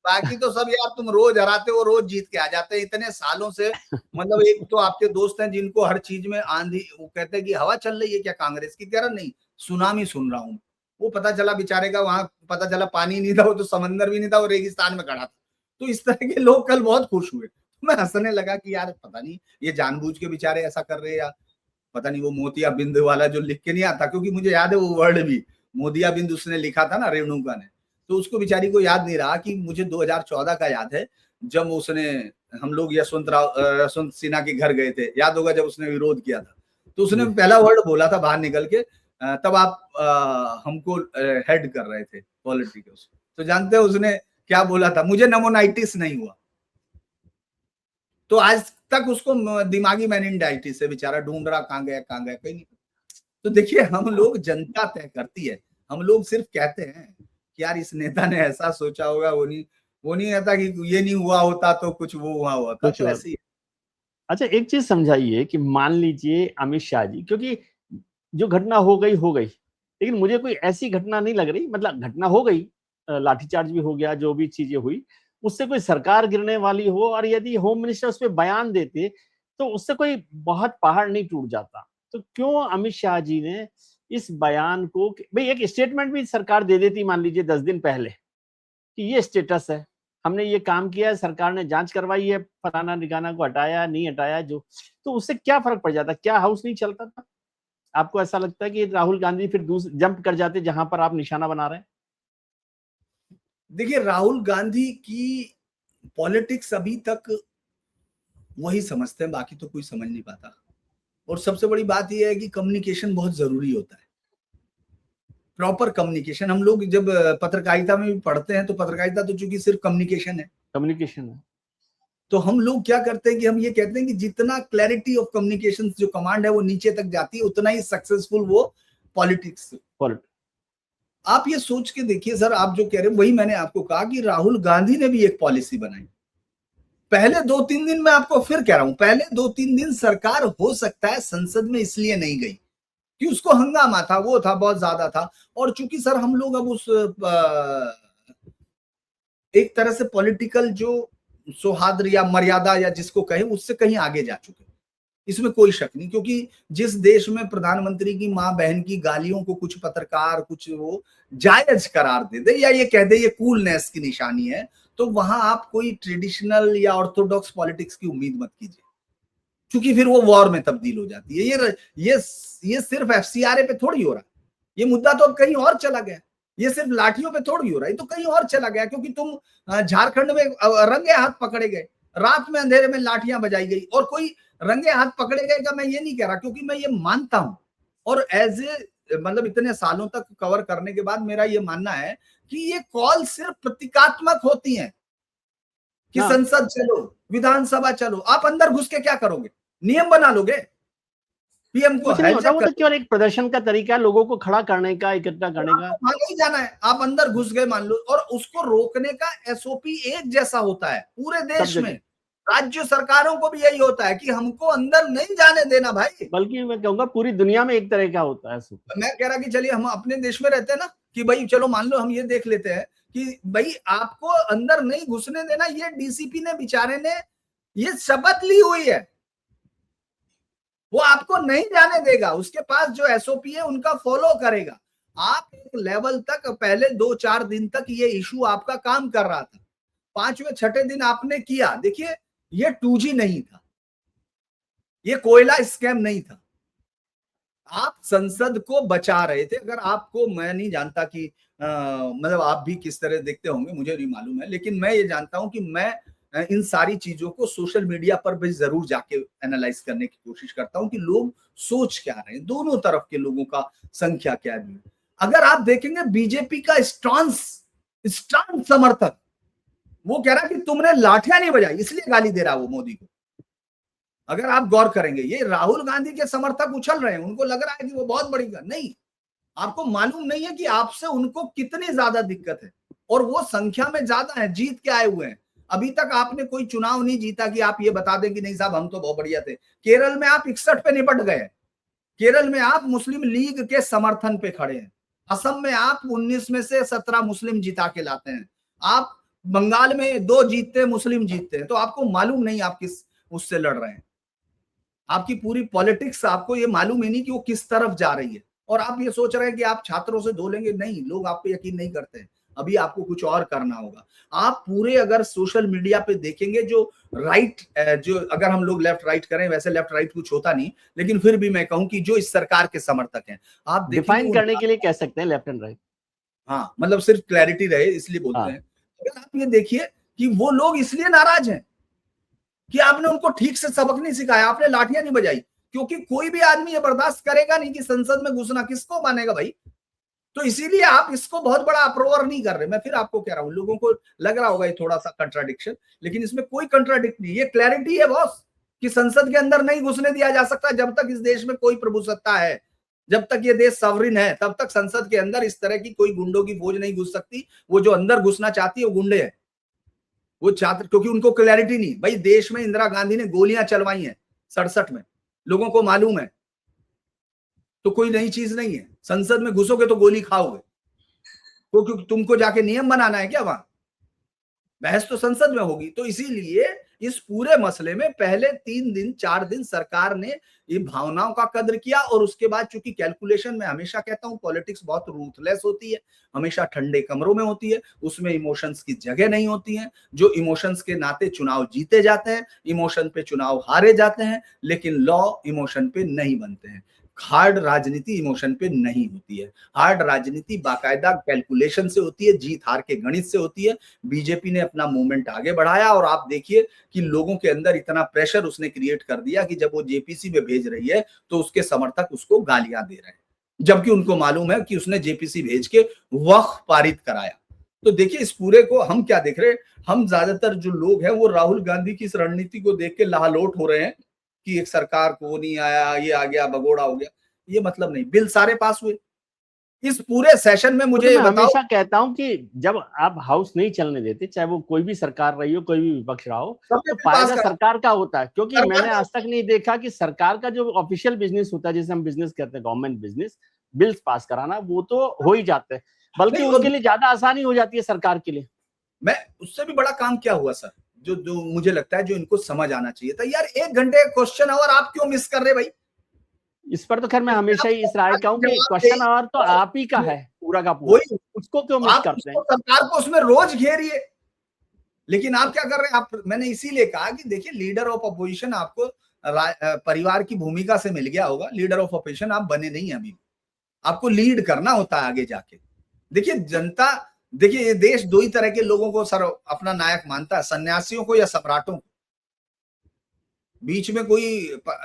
बाकी तो सब यार तुम रोज हराते हो, रोज जीत के आ जाते हैं इतने सालों से। मतलब एक तो आपके दोस्त हैं जिनको हर चीज में आंधी, वो कहते हैं कि हवा चल रही है क्या कांग्रेस की, कह रहा नहीं सुनामी सुन रहा हूं। वो पता चला बेचारे का वहां पता चला पानी नहीं था, वो तो समंदर भी नहीं था, वो रेगिस्तान में खड़ा था। तो इस तरह के लोग कल बहुत खुश हुए। मैं हंसने लगा कि यार पता नहीं ये जानबूझ के बेचारे ऐसा कर रहे हैं या पता नहीं। वो मोतिया बिंद वाला जो लिख के नहीं आता, क्योंकि मुझे याद है वो वर्ड भी मोतिया बिंद उसने लिखा था ना रेणुका ने, तो उसको बेचारी को याद नहीं रहा कि मुझे 2014 का याद है जब उसने, हम लोग यशवंत सिन्हा के घर गए थे, याद होगा जब उसने विरोध किया था, तो उसने पहला वर्ड बोला था बाहर निकल के, तब आप हमको हेड कर रहे थे पॉलिटिक्स। तो जानते हो उसने क्या बोला था, मुझे नमोनाइटिस नहीं हुआ। तो आज तक उसको दिमागी मेनिंजाइटिस है, बेचारा ढूंढ रहा कहाँ गया कहीं नहीं। तो देखिए हम लोग, जनता तय करती है, हम लोग सिर्फ कहते हैं कि यार इस नेता ने ऐसा सोचा होगा, वो नहीं कहता कि ये नहीं हुआ होता तो कुछ वो हुआ होता, तो ऐसे ही। अच्छा एक चीज समझाइए कि मान लीजिए अमित शाह जी, क्योंकि जो घटना हो गई, लेकिन मुझे कोई ऐसी घटना नहीं लग रही, मतलब घटना हो गई, लाठीचार्ज भी हो गया, जो भी चीजें हुई, उससे कोई सरकार गिरने वाली हो, और यदि होम मिनिस्टर उस पर बयान देते तो उससे कोई बहुत पहाड़ नहीं टूट जाता। तो क्यों अमित शाह जी ने इस बयान को, भाई एक स्टेटमेंट भी सरकार दे देती मान लीजिए 10 दिन पहले कि ये स्टेटस है, हमने ये काम किया है, सरकार ने जांच करवाई है, फलाना निगाना को हटाया नहीं हटाया, जो तो उससे क्या फर्क पड़ जाता, क्या हाउस नहीं चलता था? आपको ऐसा लगता है कि राहुल गांधी फिर जंप कर जाते जहां पर आप निशाना बना रहे हैं? देखिए राहुल गांधी की पॉलिटिक्स अभी तक वही समझते हैं, बाकी तो कोई समझ नहीं पाता। और सबसे बड़ी बात यह है कि कम्युनिकेशन बहुत जरूरी होता है, प्रॉपर कम्युनिकेशन। हम लोग जब पत्रकारिता में भी पढ़ते हैं तो पत्रकारिता तो चूंकि सिर्फ कम्युनिकेशन है, तो हम लोग क्या करते हैं कि हम ये कहते हैं कि जितना क्लैरिटी ऑफ कम्युनिकेशन जो कमांड है वो नीचे तक जाती है, उतना ही सक्सेसफुल वो पॉलिटिक्स। आप ये सोच के देखिए सर, आप जो कह रहे हैं वही मैंने आपको कहा कि राहुल गांधी ने भी एक पॉलिसी बनाई। पहले 2-3 दिन, मैं आपको फिर कह रहा हूं, पहले 2-3 दिन सरकार हो सकता है संसद में इसलिए नहीं गई कि उसको हंगामा था, वो था, बहुत ज्यादा था। और चूंकि सर हम लोग अब उस एक तरह से पॉलिटिकल जो सौहार्द या मर्यादा या जिसको कहें उससे कहीं आगे जा चुके, इसमें कोई शक नहीं। क्योंकि जिस देश में प्रधानमंत्री की मां बहन की गालियों को कुछ पत्रकार कुछ वो जायज करार दे दे या ये कह दे ये कूलनेस की निशानी है, तो वहां आप कोई ट्रेडिशनल या ऑर्थोडॉक्स पॉलिटिक्स की उम्मीद मत कीजिए, क्योंकि फिर वो वॉर में तब्दील हो जाती है। ये सिर्फ एफसीआरए पे थोड़ी हो रहा है, ये मुद्दा तो अब कहीं और चला गया। ये सिर्फ लाठियों पे थोड़ी हो रहा है, ये तो कहीं और चला गया। क्योंकि तुम झारखंड में रंगे हाथ पकड़े गए, रात में अंधेरे में लाठियां बजाई गई, और कोई रंगे हाथ पकड़े गए का मैं ये नहीं कह रहा, क्योंकि मैं ये मानता हूं और एज ए मतलब इतने सालों तक कवर करने के बाद मेरा ये मानना है कि ये कॉल सिर्फ प्रतीकात्मक होती हैं कि संसद चलो, विधानसभा चलो। आप अंदर घुस के क्या करोगे? नियम बना लोगे? पीएम को नहीं होता, वो तो केवल एक प्रदर्शन का तरीका, लोगों को खड़ा करने का, इकट्ठा करने का। वहां ही जाना है, आप अंदर घुस गए मान लो, और उसको रोकने का एसओपी एक जैसा होता है पूरे देश में। राज्य सरकारों को भी यही होता है कि हमको अंदर नहीं जाने देना भाई, बल्कि मैं कहूंगा पूरी दुनिया में एक तरह का होता है। मैं कह रहा कि चलिए हम अपने देश में रहते हैं ना, कि भाई चलो मान लो हम ये देख लेते हैं कि भाई आपको अंदर नहीं घुसने देना, ये डीसीपी ने बेचारे ने ये शपथ ली हुई है, वो आपको नहीं जाने देगा, उसके पास जो एसओपी है उनका फॉलो करेगा। आप एक लेवल तक पहले 2-4 दिन तक ये इशू आपका काम कर रहा था, 5वें 6ठे दिन आपने किया, देखिए ये 2G नहीं था, ये कोयला स्कैम नहीं था, आप संसद को बचा रहे थे। अगर आपको, मैं नहीं जानता कि मतलब आप भी किस तरह देखते होंगे, मुझे नहीं मालूम है, लेकिन मैं ये जानता हूं कि मैं इन सारी चीजों को सोशल मीडिया पर भी जरूर जाके एनालाइज करने की कोशिश करता हूं कि लोग सोच क्या रहे हैं, दोनों तरफ के लोगों का संख्या क्या है। अगर आप देखेंगे बीजेपी का स्ट्रांस समर्थक, वो कह रहा है कि तुमने लाठियां नहीं बजाई इसलिए गाली दे रहा वो मोदी को। अगर आप गौर करेंगे, ये राहुल गांधी के समर्थक उछल रहे हैं, उनको लग रहा है कि वो बहुत बड़ी नहीं, आपको मालूम नहीं है कि आपसे उनको कितनी ज्यादा दिक्कत है, और वो संख्या में ज्यादा है, जीत के आए हुए हैं। अभी तक आपने कोई चुनाव नहीं जीता कि आप ये बता दें कि नहीं साहब हम तो बहुत बढ़िया थे। केरल में आप 61 पे निपट गए, केरल में आप मुस्लिम लीग के समर्थन पे खड़े हैं, असम में आप 19 में से 17 मुस्लिम जिता के लाते हैं, आप बंगाल में 2 जीतते मुस्लिम जीतते हैं, तो आपको मालूम नहीं आप किस उससे लड़ रहे हैं। आपकी पूरी पॉलिटिक्स, आपको ये मालूम ही नहीं कि वो किस तरफ जा रही है, और आप ये सोच रहे हैं कि आप छात्रों से धो लेंगे। नहीं, लोग आप पे यकीन नहीं करते हैं, अभी आपको कुछ और करना होगा। आप पूरे अगर सोशल मीडिया पे देखेंगे, जो राइट, जो अगर हम लोग लेफ्ट राइट करें, वैसे लेफ्ट राइट कुछ होता नहीं, लेकिन फिर भी मैं कहूं कि जो इस सरकार के समर्थक हैं, आप डिफाइन करने के लिए कह सकते हैं लेफ्ट एंड राइट। हाँ, मतलब सिर्फ क्लैरिटी रहे इसलिए बोलते हैं। अगर आप ये देखिए कि वो लोग इसलिए नाराज हैं कि आपने उनको ठीक से सबक नहीं सिखाया, आपने लाठियां नहीं बजाई, क्योंकि कोई भी आदमी ये बर्दाश्त करेगा नहीं कि संसद में घुसना, किसको मानेगा भाई? तो इसीलिए आप इसको बहुत बड़ा अप्रोवर नहीं कर रहे। मैं फिर आपको कह रहा हूं, लोगों को लग रहा होगा ये थोड़ा सा कंट्राडिक्शन, लेकिन इसमें कोई कंट्राडिक्ट नहीं, ये क्लैरिटी है बॉस कि संसद के अंदर नहीं घुसने दिया जा सकता जब तक इस देश में कोई प्रभुसत्ता है, जब तक ये देश सॉवरिन है, तब तक संसद के अंदर इस तरह की कोई गुंडों की फौज नहीं घुस सकती। वो जो अंदर घुसना चाहती है वो गुंडे हैं, वो छात्र, क्योंकि उनको क्लैरिटी नहीं। भाई देश में इंदिरा गांधी ने गोलियां चलवाई हैं 67 में, लोगों को मालूम है, तो कोई नई चीज नहीं है। संसद में घुसोगे तो गोली खाओगे, क्योंकि तुमको जाके नियम बनाना है क्या वहां? बहस तो संसद में होगी। तो इसीलिए इस पूरे मसले में पहले 3 दिन 4 दिन सरकार ने ये भावनाओं का कद्र किया, और उसके बाद चूंकि कैलकुलेशन में हमेशा कहता हूं पॉलिटिक्स बहुत रूथलेस होती है, हमेशा ठंडे कमरों में होती है, उसमें इमोशंस की जगह नहीं होती है। जो इमोशंस के नाते चुनाव जीते जाते हैं, इमोशन पे चुनाव हारे जाते हैं, लेकिन लॉ इमोशन पे नहीं बनते हैं। हार्ड राजनीति इमोशन पे नहीं होती है, हार्ड राजनीति बाकायदा कैलकुलेशन से होती है, जीत हार के गणित से होती है। बीजेपी ने अपना मूवमेंट आगे बढ़ाया, और आप देखिए कि लोगों के अंदर इतना प्रेशर उसने क्रिएट कर दिया कि जब वो जेपीसी में भेज रही है तो उसके समर्थक उसको गालियां दे रहे हैं, जबकि उनको मालूम है कि उसने जेपीसी भेज के वक्फ पारित कराया। तो देखिए इस पूरे को हम क्या देख रहे हैं, हम ज्यादातर जो लोग हैं वो राहुल गांधी की इस रणनीति को देख के लाहलोट हो रहे हैं कि एक सरकार को नहीं आया, ये आ गया, भगोड़ा हो गया। ये मतलब नहीं, बिल सारे पास हुए इस पूरे सेशन में। मुझे तो मैं बताओ, हमेशा कहता हूं कि जब आप हाउस नहीं चलने देते, चाहे वो कोई भी सरकार रही हो, कोई भी विपक्ष रहा हो, सबने तो बिल पास फायदा करा। सरकार का होता है। क्योंकि सरकार मैंने आज तक नहीं देखा कि सरकार का जो ऑफिशियल बिजनेस होता है, जिसे हम बिजनेस कहते हैं, गवर्नमेंट बिजनेस, बिल्स पास कराना, वो तो हो ही जाते हैं, बल्कि नहीं, उनके लिए ज्यादा आसानी हो जाती है सरकार के लिए। मैं उससे भी बड़ा काम क्या हुआ सर, जो जो मुझे लगता है जो इनको समझ आना चाहिए था यार, 1 घंटे क्वेश्चन आवर आप क्यों मिस कर रहे भाई? इस पर तो खैर मैं हमेशा ही इस राय का हूं कि जवाब क्वेश्चन आवर तो आप ही का है पूरा का पूरा, वही, उसको क्यों मिस आप करते हैं? उसको सरकार को उसमें रोज घेरिए, लेकिन आप क्या कर रहे हैं? आप, मैंने इसीलिए कहा कि देखिए लीडर ऑफ अपोजिशन आपको परिवार की भूमिका से मिल गया होगा, लीडर ऑफ अपोजिशन आप बने नहीं अभी, आपको लीड करना होता है आगे जाके। देखिए जनता, देखिए ये देश 2 ही तरह के लोगों को सर अपना नायक मानता है, सन्यासियों को या सम्राटों को, बीच में कोई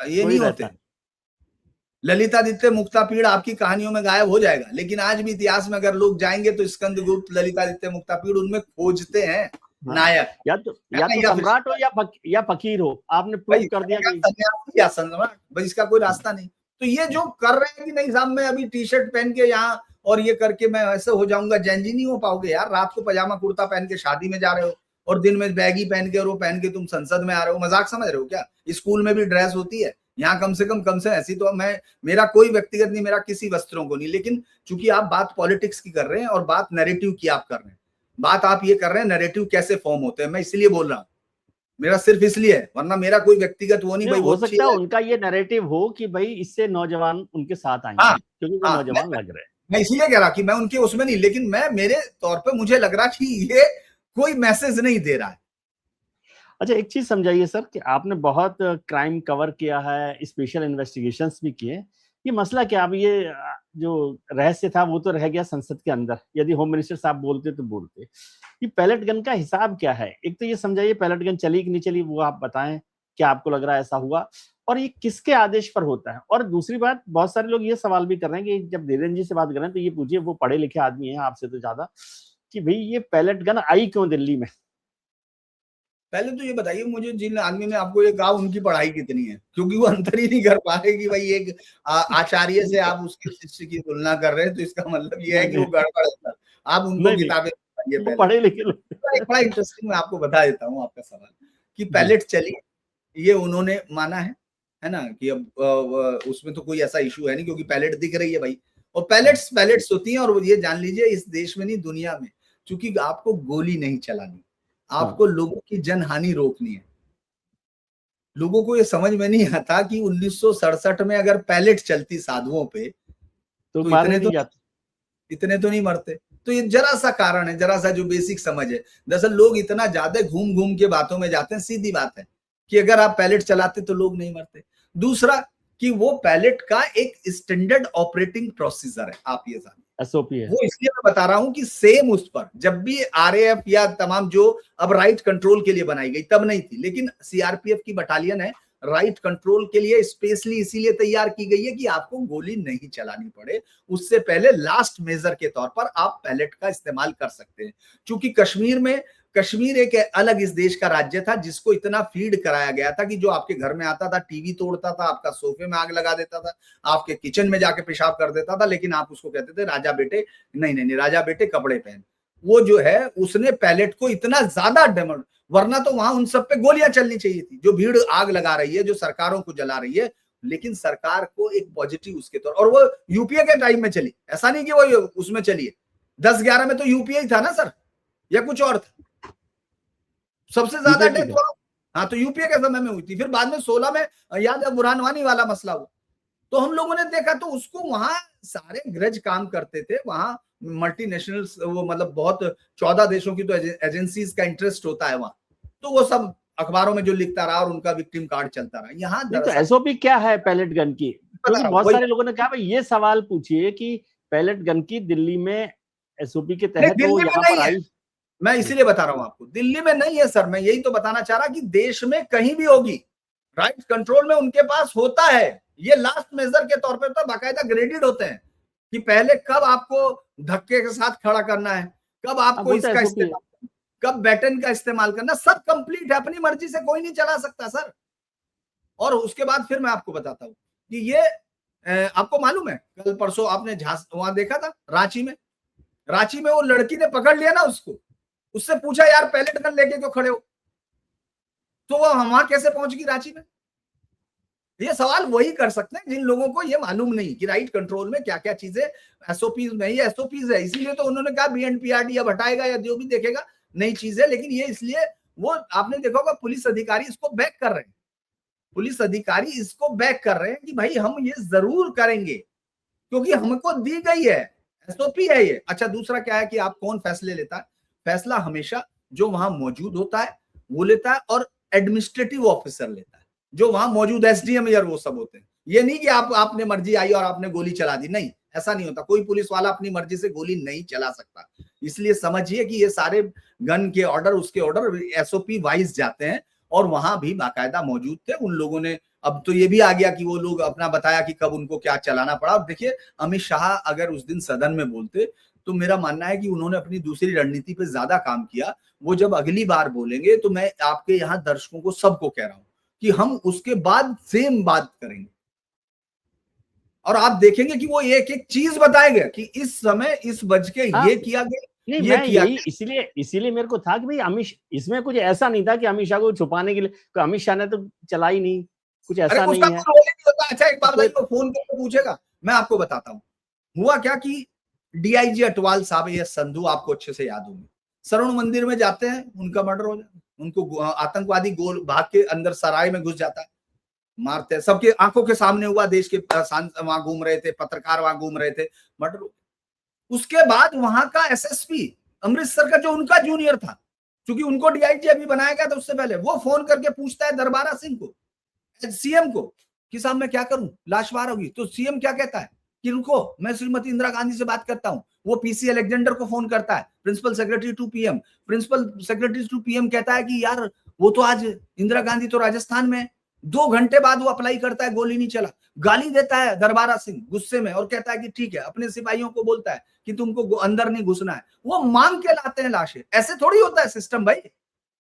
ये नहीं होते। ललितादित्य मुक्तापीड़ आपकी कहानियों में गायब हो जाएगा, लेकिन आज भी इतिहास में अगर लोग जाएंगे तो स्कंदगुप्त, ललितादित्य मुक्तापीड़, उनमें खोजते हैं नायक, या तो सम्राट हो या फकीर हो, आपने प्रूव कर दिया कि सन्यासी या सम्राट, बस इसका कोई रास्ता नहीं। तो ये जो कर रहे हैं कि नहीं साहब मैं अभी टी शर्ट पहन के यहाँ और ये करके मैं ऐसे हो जाऊंगा, जैनजी नहीं हो पाओगे यार। रात को पजामा कुर्ता पहन के शादी में जा रहे हो और दिन में बैगी पहन के और वो पहन के तुम संसद में आ रहे हो, मजाक समझ रहे हो क्या? स्कूल में भी ड्रेस होती है, यहाँ कम से ऐसी तो मैं, मेरा कोई व्यक्तिगत नहीं, मेरा किसी वस्त्रों को नहीं, लेकिन चूंकि आप बात पॉलिटिक्स की कर रहे हैं और बात नैरेटिव की आप कर रहे हैं, बात आप ये कर रहे हैं नैरेटिव कैसे फॉर्म होते हैं, मैं इसलिए बोल रहा हूँ, मेरा सिर्फ इसलिए है, वरना मेरा कोई व्यक्तिगत वो नहीं भाई। हो सकता है उनका ये नैरेटिव हो कि भाई इससे नौजवान उनके साथ आएंगे, क्योंकि वो नौजवान लग रहे हैं। मैं इसलिए कह रहा कि मैं उनके उसमें नहीं, लेकिन मैं मेरे तौर पे मुझे लग रहा कि ये कोई मैसेज नहीं दे रहा है। अच्छा एक चीज समझाइए सर कि आपने बहुत क्राइम कवर किया है, स्पेशल इन्वेस्टिगेशंस भी किए, ये मसला क्या? अब ये जो रहस्य था वो तो रह गया संसद के अंदर, यदि होम मिनिस्टर साहब बोलते तो बोलते। ये पैलेट गन का हिसाब क्या है? एक तो ये समझाइए पैलेट गन चली कि नहीं चली, वो आप बताएं, क्या आपको लग रहा है ऐसा हुआ, और ये किसके आदेश पर होता है? और दूसरी बात, बहुत सारे लोग ये सवाल भी कर रहे हैं कि जब धीरेन्द्र जी से बात कर रहे हैं तो ये पूछिए, वो पढ़े लिखे आदमी है आपसे तो ज्यादा, कि भाई ये पैलेट गन आई क्यों दिल्ली में? पहले तो ये बताइए मुझे, जिन आदमी ने आपको ये कहा उनकी पढ़ाई कितनी है, क्योंकि वो अंतर ही नहीं कर पा रहे कि भाई एक आचार्य से आप उसके शिष्य की तुलना कर रहे हैं, तो इसका मतलब ये है कि वो गड़बड़ है। आप उनको किताबें बताइए। पढ़े लिखे लोग, बड़ा इंटरेस्टिंग, मैं आपको बता देता हूँ आपका सवाल कि पैलेट चली, ये उन्होंने माना है ना, कि अब उसमें तो कोई ऐसा इशू है नहीं, क्योंकि पैलेट दिख रही है भाई, और पैलेट्स होती हैं। और ये जान लीजिए इस देश में नहीं दुनिया में, क्योंकि आपको गोली नहीं चलानी, आपको लोगों की जनहानि रोकनी है। लोगों को ये समझ में नहीं आता कि 1967 में अगर पैलेट चलती साधुओं पे तो इतने तो नहीं मरते। तो ये जरा सा कारण है, जरा सा जो बेसिक समझ है। दरअसल लोग इतना ज्यादा घूम घूम के बातों में जाते हैं, सीधी बात है कि अगर आप पैलेट चलाते तो लोग नहीं मरते। दूसरा कि वो पैलेट का एक स्टैंडर्ड ऑपरेटिंग प्रोसीजर है, आप ये जानिए, एसओपी है। वो इसलिए मैं बता रहा हूं कि सेम उस पर जब भी आरएएफ या तमाम जो अब राइट कंट्रोल के लिए बनाई गई, तब नहीं थी, लेकिन सीआरपीएफ की बटालियन है, राइट कंट्रोल के लिए स्पेशली इसीलिए तैयार की गई है कि आपको गोली नहीं चलानी पड़े, उससे पहले लास्ट मेजर के तौर पर आप पैलेट का इस्तेमाल कर सकते हैं। क्योंकि कश्मीर एक अलग इस देश का राज्य था जिसको इतना फीड कराया गया था कि जो आपके घर में आता था टीवी तोड़ता था, आपका सोफे में आग लगा देता था, आपके किचन में जाके पेशाब कर देता था, लेकिन आप उसको कहते थे राजा बेटे, नहीं नहीं नहीं राजा बेटे कपड़े पहन। वो जो है उसने पैलेट को इतना ज्यादा डेमोड, वरना तो वहां उन सब पे गोलियां चलनी चाहिए थी, जो भीड़ आग लगा रही है, जो सरकारों को जला रही है। लेकिन सरकार को एक पॉजिटिव उसके तौर, और वो यूपीए के टाइम में चली, ऐसा नहीं कि वो उसमें चली है। 10-11 में तो यूपीए ही था ना सर, या कुछ और था? सबसे ज्यादा डेथ हुआ, हाँ तो यूपीए के समय में हुई थी। फिर बाद में 16 में याद है बुरहान वानी वाला मसला हुआ, तो हम लोगों ने देखा तो उसको वहां सारे ग्रज काम करते थे, वहां मल्टीनेशनल्स, वो मतलब बहुत 14 देशों की तो एजेंसीज का इंटरेस्ट होता है वहां, तो वो सब अखबारों में जो लिखता रहा और उनका विक्टिम कार्ड चलता रहा। यहाँ तो एसओपी क्या है पैलेट गन की? क्योंकि बहुत सारे लोगों ने कहा भाई ये सवाल पूछिए कि पैलेट गन की दिल्ली में एसओपी के तहत वो यहाँ पर आई। मैं इसीलिए बता रहा हूं आपको, दिल्ली में नहीं है सर, मैं यही तो बताना चाह रहा कि देश में कहीं भी होगी, राइट कंट्रोल में उनके पास होता है। ये लास्ट मेजर के तौर पे तो बाकायदा ग्रेडेड होते हैं कि पहले कब आपको धक्के के साथ खड़ा करना है, कब आपको इसका इस्तेमाल, कब बैटन का इस्तेमाल करना, सब कंप्लीट है, अपनी मर्जी से कोई नहीं चला सकता सर। और उसके बाद फिर मैं आपको बताता हूं कि ये आपको मालूम है कल परसों आपने वहां देखा था रांची में वो लड़की ने पकड़ लिया ना उसको, उससे पूछा यार पैलेट गन लेके क्यों खड़े हो, तो वो वहां कैसे पहुंच गई रांची में? ये सवाल वही कर सकते हैं जिन लोगों को ये मालूम नहीं कि राइट कंट्रोल में क्या क्या चीजें एसओपीज में, ये एसओपीज है, इसीलिए तो उन्होंने कहा बीएनपीआरडी अब हटाएगा या जो भी देखेगा नई चीजें। लेकिन ये इसलिए वो आपने देखा होगा पुलिस अधिकारी इसको बैक कर रहे हैं, पुलिस अधिकारी इसको बैक कर रहे हैं कि भाई हम ये जरूर करेंगे क्योंकि हमको दी गई है, एसओपी है ये। अच्छा दूसरा क्या है कि आप कौन फैसले लेता है, फैसला हमेशा जो वहां मौजूद होता है वो लेता है, और एडमिनिस्ट्रेटिव ऑफिसर लेता है, जो वहां मौजूद एसडीएम या वो सब होते हैं। ये नहीं कि आपने मर्जी आई और आपने गोली चला दी, नहीं ऐसा नहीं होता, कोई पुलिस वाला अपनी मर्जी से गोली नहीं चला सकता। इसलिए समझिए कि ये सारे गन के ऑर्डर, उसके ऑर्डर एसओपी वाइज जाते हैं, और वहां भी बाकायदा मौजूद थे उन लोगों ने। अब तो ये भी आ गया कि वो लोग अपना बताया कि कब उनको क्या चलाना पड़ा। अब देखिए अमित शाह अगर उस दिन सदन में बोलते तो मेरा मानना है कि उन्होंने अपनी दूसरी रणनीति पे ज्यादा काम किया। वो जब अगली बार बोलेंगे तो मैं आपके यहाँ दर्शकों को सबको कह रहा हूं कि हम उसके बाद सेम बात करेंगे, और आप देखेंगे कि वो एक एक चीज बताएंगे कि इस समय इस बज के ये किया गया, नहीं मैं यही इसीलिए मेरे को था कि भाई इसमें कुछ ऐसा नहीं था कि अमित शाह को छुपाने के लिए, तो अमित शाह ने तो चलाई नहीं, कुछ ऐसा नहीं है। अच्छा एक बात बताइए, फोन करके पूछेगा, मैं आपको बताता हूँ हुआ क्या कि डीआईजी अटवाल साहब, ये संधू आपको अच्छे से याद होंगे, सरवण मंदिर में जाते हैं, उनका मर्डर हो जाता है, उनको आतंकवादी गोल भाग के अंदर सराय में घुस जाता है, मारते हैं, सबके आंखों के सामने हुआ, देश के वहां घूम रहे थे, पत्रकार वहां घूम रहे थे, मर्डर। उसके बाद वहां का एसएसपी अमृतसर का जो उनका जूनियर था, क्योंकि उनको डीआईजी अभी बनाया गया था उससे पहले, वो फोन करके पूछता है दरबारा सिंह को, सीएम को, कि साहब मैं क्या करूं, लाश बाहर होगी। तो सीएम क्या कहता है कि रुको मैं श्रीमती इंदिरा गांधी से बात करता हूं। वो पीसी अलेक्जेंडर को फोन करता है, principal secretary to PM. Principal secretary to PM कहता है कि यार वो तो आज इंदिरा गांधी तो राजस्थान में। 2 घंटे बाद वो अप्लाई करता है, गोली नहीं चला। गाली देता है दरबारा सिंह गुस्से में और कहता है कि ठीक है, अपने सिपाहियों को बोलता है कि तुमको अंदर नहीं घुसना है। वो मांग के लाते हैं लाशें। ऐसे थोड़ी होता है सिस्टम भाई,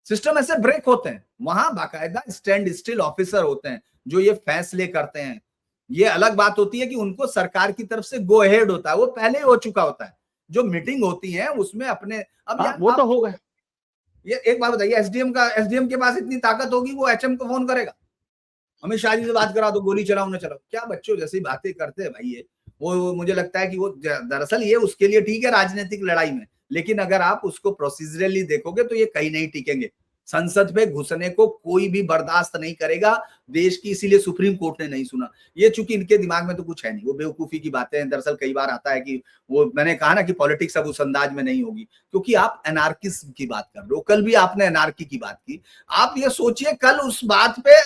सिस्टम ऐसे ब्रेक होते हैं। वहां बाकायदा स्टैंड स्टिल ऑफिसर होते हैं जो ये फैसले करते हैं। ये अलग बात होती है कि उनको सरकार की तरफ से गो अहेड होता है, वो पहले ही हो चुका होता है। जो मीटिंग होती है उसमें अपने अब वो तो होगा। ये एक बात बताइए, एसडीएम के पास इतनी ताकत होगी, वो एचएम को फोन करेगा, अमित शाह जी से बात करा दो, गोली चलाओ ना चलाओ। क्या बच्चों जैसी बातें करते हैं भाई ये। वो मुझे लगता है कि वो दरअसल ये उसके लिए ठीक है राजनीतिक लड़ाई में, लेकिन अगर आप उसको प्रोसीजरली देखोगे तो ये कहीं नहीं टिकेंगे। संसद पे घुसने को कोई भी बर्दाश्त नहीं करेगा देश की, इसीलिए सुप्रीम कोर्ट ने नहीं सुना। ये चूंकि इनके दिमाग में तो कुछ है नहीं, वो बेवकूफी की बातें हैं। दरअसल कई बार आता है कि वो मैंने कहा ना कि पॉलिटिक्स अब उस अंदाज में नहीं होगी, क्योंकि आप एनार्किज्म की बात कर रहे हो। कल भी आपने एनार्की की बात की। आप ये सोचिए कल उस बात पे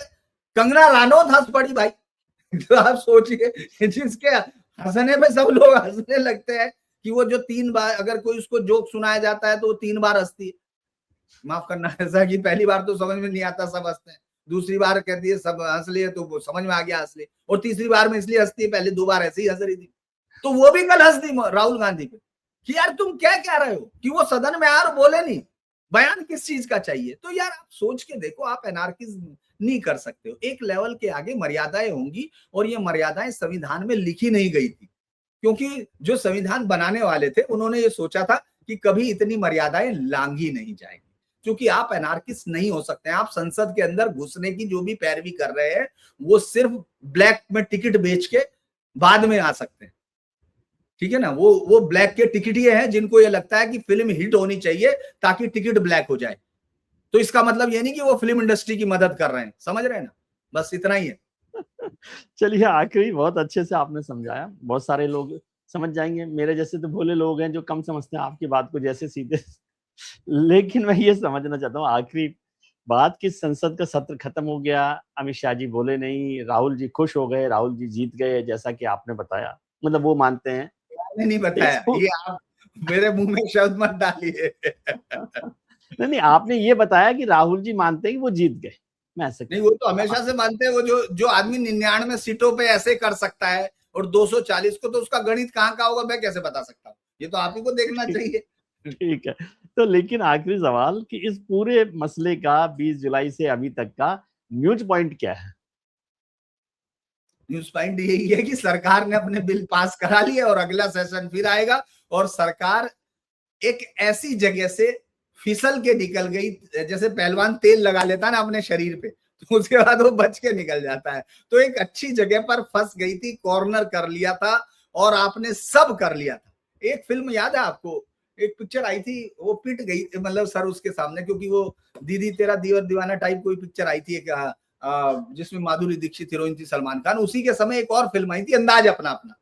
कंगना रानौत हंस पड़ी भाई। तो आप सोचिए जिसके हंसने पे सब लोग हंसने लगते हैं कि वो जो 3 बार अगर कोई उसको जोक सुनाया जाता है तो वो 3 बार हंसती है। माफ करना ऐसा कि पहली बार तो समझ में नहीं आता, सब हंसते हैं, दूसरी बार कहती है सब हंस लिए तो वो समझ में आ गया हंस लिए, और तीसरी बार में इसलिए हंसती है, पहले 2 बार ऐसे ही हंस रही थी। तो वो भी कल हंस दी राहुल गांधी पे कि यार तुम क्या कह रहे हो, कि वो सदन में यार बोले नहीं, बयान किस चीज का चाहिए। तो यार आप सोच के देखो, आप एनार्किज्म नहीं कर सकते हो। एक लेवल के आगे मर्यादाएं होंगी, और ये मर्यादाएं संविधान में लिखी नहीं गई थी, क्योंकि जो संविधान बनाने वाले थे उन्होंने ये सोचा था कि कभी इतनी मर्यादाएं लांघी नहीं जाएंगी, क्योंकि आप एनार्किस्ट नहीं हो सकते हैं। आप संसद के अंदर घुसने की जो भी पैरवी कर रहे हैं वो सिर्फ ब्लैक में टिकट बेच के बाद में आ सकते हैं, ठीक है ना। वो ब्लैक के टिकट ही हैं जिनको ये लगता है कि फिल्म हिट होनी चाहिए ताकि टिकट ब्लैक हो जाए। तो इसका मतलब ये नहीं कि वो फिल्म इंडस्ट्री की मदद कर रहे हैं, समझ रहे हैं ना, बस इतना ही है। चलिए, आखिरी बहुत अच्छे से आपने समझाया, बहुत सारे लोग समझ जाएंगे, मेरे जैसे तो भोले लोग हैं जो कम समझते हैं आपकी बात को जैसे सीधे। लेकिन मैं ये समझना चाहता हूँ आखिरी बात कि संसद का सत्र खत्म हो गया, अमित शाह जी बोले नहीं, राहुल जी खुश हो गए, राहुल जी जीत गए जैसा कि आपने बताया, मतलब वो मानते हैं। मैंने नहीं बताया, ये आप मेरे मुंह में शब्द मत डालिए। नहीं, आपने ये बताया कि राहुल जी मानते हैं कि वो जीत गए। मैं ऐसे नहीं, वो तो हमेशा से मानते हैं। वो जो आदमी 99 सीटों पे ऐसे कर सकता है और 240 को, तो उसका गणित कहाँ का होगा मैं कैसे बता सकता हूँ, ये तो आप ही को देखना चाहिए। ठीक है, तो लेकिन आखिरी सवाल कि इस पूरे मसले का 20 जुलाई से अभी तक का न्यूज पॉइंट क्या है? न्यूज पॉइंट यही है कि सरकार ने अपने बिल पास करा लिए और अगला सेशन फिर आएगा, और सरकार एक ऐसी जगह से फिसल के निकल गई, जैसे पहलवान तेल लगा लेता है ना अपने शरीर पे, तो उसके बाद वो बच के निकल जाता है। तो एक अच्छी जगह पर फंस गई थी, कॉर्नर कर लिया था, और आपने सब कर लिया था। एक फिल्म याद है आपको, एक पिक्चर आई थी, वो पिट गई, मतलब सर उसके सामने, क्योंकि वो दीदी तेरा दीवर दीवाना टाइप कोई पिक्चर आई थी, जिसमें माधुरी दीक्षित हीरोइन थी, सलमान खान। उसी के समय एक और फिल्म आई थी, अंदाज अपना अपना।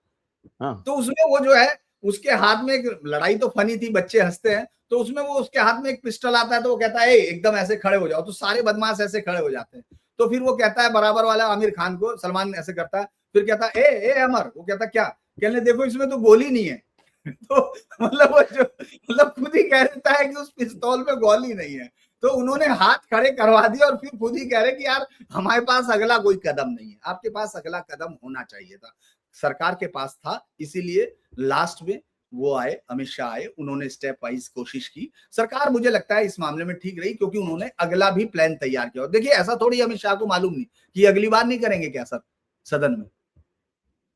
हाँ। तो उसमें वो जो है, उसके हाथ में एक लड़ाई तो फनी थी, बच्चे हंसते हैं, तो उसमें वो उसके हाथ में एक पिस्टल आता है, तो वो कहता है एकदम ऐसे खड़े हो जाओ, तो सारे बदमाश ऐसे खड़े हो जाते हैं। तो फिर वो कहता है बराबर वाला आमिर खान को, सलमान ऐसे करता है, फिर कहता है ए अमर, वो कहता क्या, कहने देखो इसमें तो गोली नहीं है। तो मतलब वो जो, मतलब खुद ही कह देता है कि उस पिस्तौल में गोली नहीं है। तो उन्होंने हाथ खड़े करवा दिए, और फिर खुद ही कह रहे कि यार हमारे पास अगला कोई कदम नहीं है। आपके पास अगला कदम होना चाहिए था, सरकार के पास था, इसीलिए लास्ट में वो आए, अमित शाह आए, उन्होंने स्टेप वाइज कोशिश की। सरकार मुझे लगता है इस मामले में ठीक रही, क्योंकि उन्होंने अगला भी प्लान तैयार किया। और देखिए, ऐसा थोड़ी अमित शाह को मालूम नहीं कि अगली बार नहीं करेंगे क्या सर सदन में,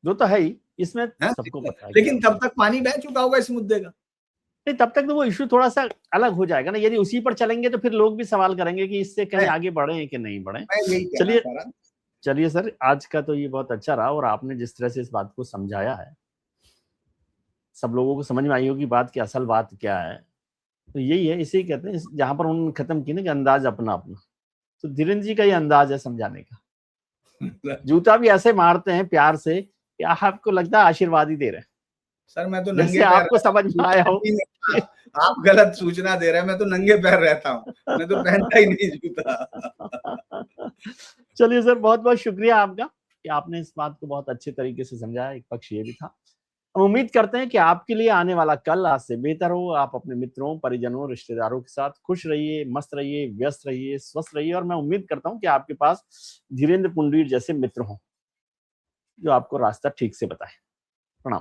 वो तो है ही, इसमें है? सबको पता है। लेकिन तब तक पानी बह चुका होगा इस मुद्दे का। नहीं, तब तक तो वो इश्यू थोड़ा सा अलग हो जाएगा ना, यदि उसी पर चलेंगे तो फिर लोग भी सवाल करेंगे कि इससे कहीं आगे बढ़े हैं कि नहीं बढ़े। मैं यही कहना चलिए, चाह रहा। चलिए सर, आज का तो ये बहुत अच्छा रहा, और आपने जिस तरह से इस बात को समझाया है, सब लोगों को समझ में आई होगी बात की असल बात क्या है। तो यही है, इसे ही कहते हैं, जहां पर उन्होंने खत्म की ना कि अंदाज अपना अपना, तो धीरेन्द्र जी का ये अंदाज है समझाने का। जूता भी ऐसे मारते हैं प्यार से कि आपको लगता है आशीर्वाद ही दे रहे हैं। सर मैं तो जैसे नंगे पैर आपको समझ में आया हो। आप गलत सूचना दे रहे हैं, मैं तो नंगे पैर रहता हूँ, मैं तो पहनता ही नहीं जूता। चलिए सर, बहुत बहुत शुक्रिया आपका कि आपने इस बात को बहुत अच्छे तरीके से समझाया। एक पक्ष ये भी था। हम उम्मीद करते हैं कि आपके लिए आने वाला कल आज से बेहतर हो। आप अपने मित्रों, परिजनों, रिश्तेदारों के साथ खुश रहिए, मस्त रहिए, व्यस्त रहिए, स्वस्थ रहिए, और मैं उम्मीद करता हूं कि आपके पास धीरेन्द्र पुंडीर जैसे मित्र हों जो आपको रास्ता ठीक से बताएं। प्रणाम।